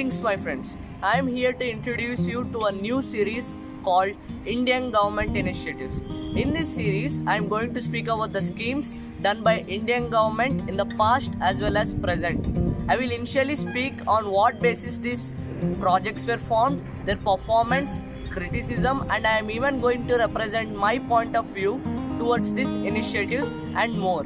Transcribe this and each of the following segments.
Greetings my friends, I am here to introduce you to a new series called Indian Government Initiatives. In this series, I am going to speak about the schemes done by Indian government in the past as well as present. I will initially speak on what basis these projects were formed, their performance, criticism, and I am even going to represent my point of view towards these initiatives and more.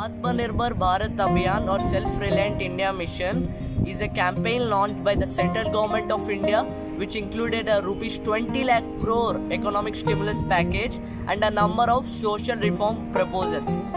Atmanirbhar Bharat Abhiyan or Self-Reliant India Mission is a campaign launched by the central government of India which included a rupees 20 lakh crore economic stimulus package and a number of social reform proposals.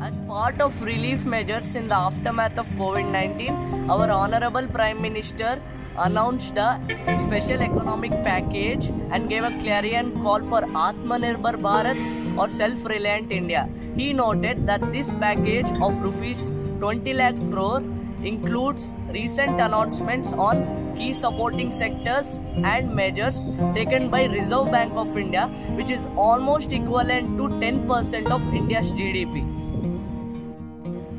As part of relief measures in the aftermath of COVID-19, our Honorable Prime Minister announced a special economic package and gave a clarion call for Atmanirbhar Bharat or Self-Reliant India. He noted that this package of rupees 20 lakh crore includes recent announcements on key supporting sectors and measures taken by Reserve Bank of India, which is almost equivalent to 10% of India's GDP.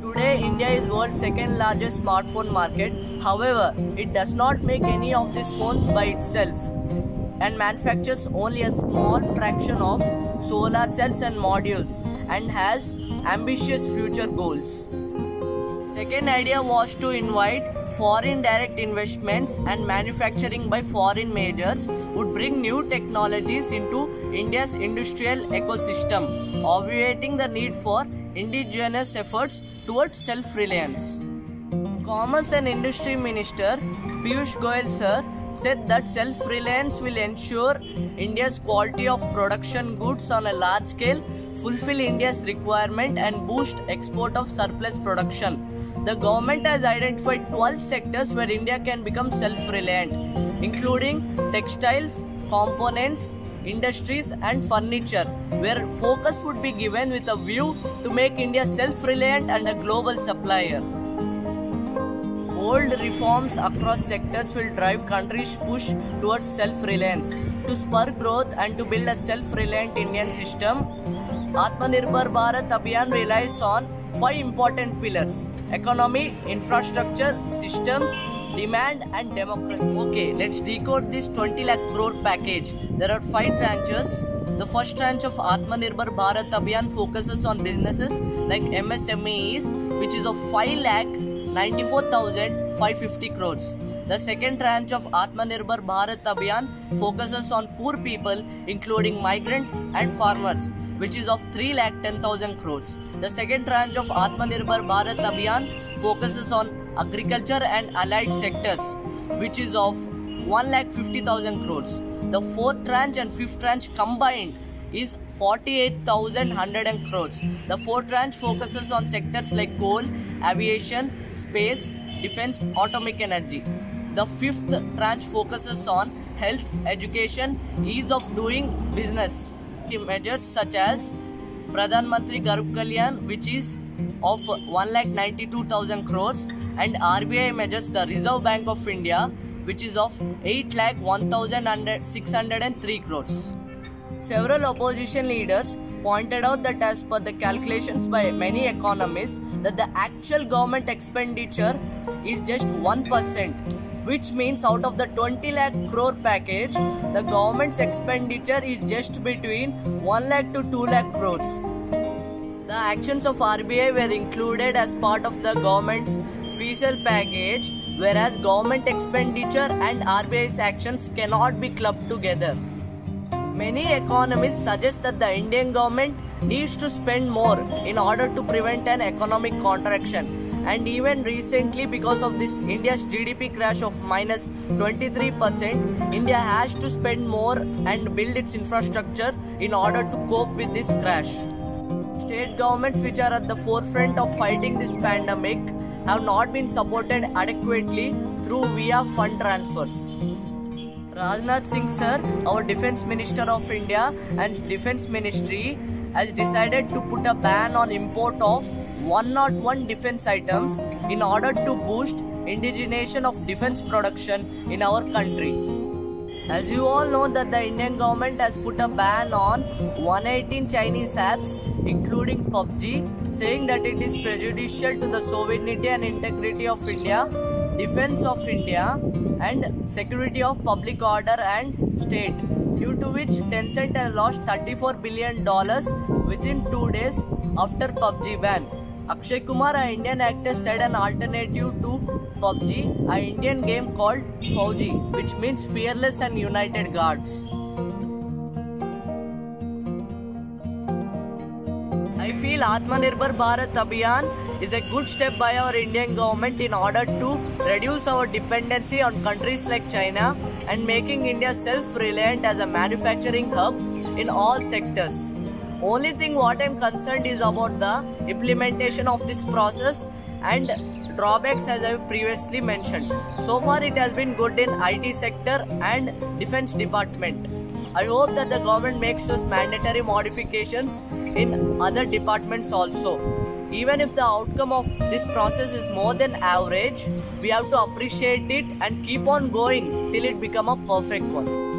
Today, India is world's second largest smartphone market. However, it does not make any of these phones by itself and manufactures only a small fraction of solar cells and modules and has ambitious future goals. Second idea was to invite foreign direct investments, and manufacturing by foreign majors would bring new technologies into India's industrial ecosystem, obviating the need for indigenous efforts towards self-reliance. Commerce and Industry Minister Piyush Goyal sir said that self-reliance will ensure India's quality of production goods on a large scale, fulfill India's requirement and boost export of surplus production. The government has identified 12 sectors where India can become self-reliant, including textiles, components, industries and furniture, where focus would be given with a view to make India self-reliant and a global supplier. Bold reforms across sectors will drive countries' push towards self-reliance. To spur growth and to build a self-reliant Indian system, Atmanirbhar Bharat Abhiyan relies on 5 important pillars: economy, infrastructure, systems, demand and democracy. Okay, let's decode this 20 lakh crore package. There are 5 tranches. The first tranche of Atmanirbhar Bharat Abhiyan focuses on businesses like MSMEs, which is of 5,94,550 crores. The second tranche of Atmanirbhar Bharat Abhiyan focuses on poor people, including migrants and farmers, which is of 3,10,000 crores. The second tranche of Atmanirbhar Bharat Abhiyan focuses on agriculture and allied sectors, which is of 1,50,000 crores. The fourth tranche and fifth tranche combined is 48,100 crores. The fourth tranche focuses on sectors like coal, aviation, space, defense, atomic energy. The fifth tranche focuses on health, education, ease of doing business. Measures such as Pradhan Mantri Garib Kalyan, which is of 1,92,000 crores, and RBI measures, the Reserve Bank of India, which is of 8,01,603 crores. Several opposition leaders pointed out that as per the calculations by many economists, that the actual government expenditure is just 1%. Which means out of the 20 lakh crore package, the government's expenditure is just between 1 lakh to 2 lakh crores. The actions of RBI were included as part of the government's fiscal package, whereas government expenditure and RBI's actions cannot be clubbed together. Many economists suggest that the Indian government needs to spend more in order to prevent an economic contraction. And even recently, because of this India's GDP crash of minus 23%, India has to spend more and build its infrastructure in order to cope with this crash. State governments, which are at the forefront of fighting this pandemic, have not been supported adequately through via fund transfers. Rajnath Singh sir, our Defence Minister of India and Defence Ministry, has decided to put a ban on import of 101 defense items in order to boost indigenization of defense production in our country. As you all know that the Indian government has put a ban on 118 Chinese apps including PUBG, saying that it is prejudicial to the sovereignty and integrity of India, defense of India and security of public order and state, due to which Tencent has lost $34 billion within 2 days after PUBG ban. Akshay Kumar, an Indian actor, said an alternative to PUBG, an Indian game called Fauji, which means Fearless and United Guards. I feel Atmanirbhar Bharat Abhiyan is a good step by our Indian government in order to reduce our dependency on countries like China and making India self-reliant as a manufacturing hub in all sectors. Only thing what I am concerned is about the implementation of this process and drawbacks, as I previously mentioned. So far it has been good in IT sector and defense department. I hope that the government makes those mandatory modifications in other departments also. Even if the outcome of this process is more than average, we have to appreciate it and keep on going till it becomes a perfect one.